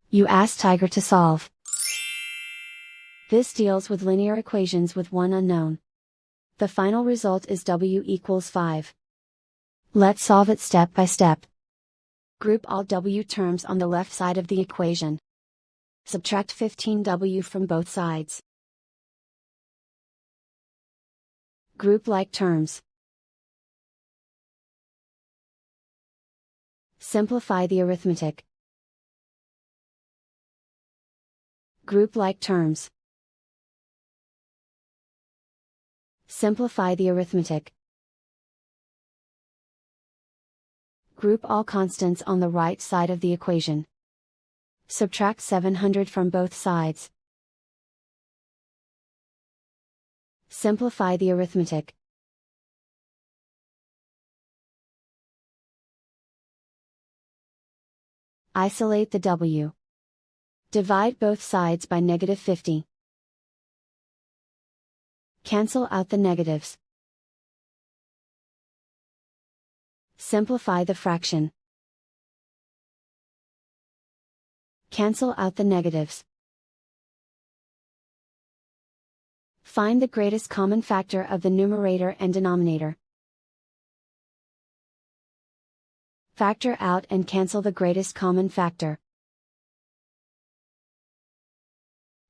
You ask Tiger to solve. This deals with linear equations with one unknown. The final result is w equals 5. Let's solve it step by step. Group all w terms on the left side of the equation. Subtract 15w from both sides. Group like terms. Simplify the arithmetic. Group like terms. Simplify the arithmetic. Group all constants on the right side of the equation. Subtract 700 from both sides. Simplify the arithmetic. Isolate the w. Divide both sides by -50. Cancel out the negatives. Simplify the fraction. Cancel out the negatives. Find the greatest common factor of the numerator and denominator. Factor out and cancel the greatest common factor.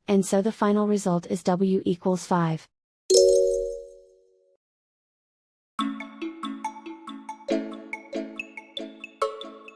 And so the final result is w equals 5.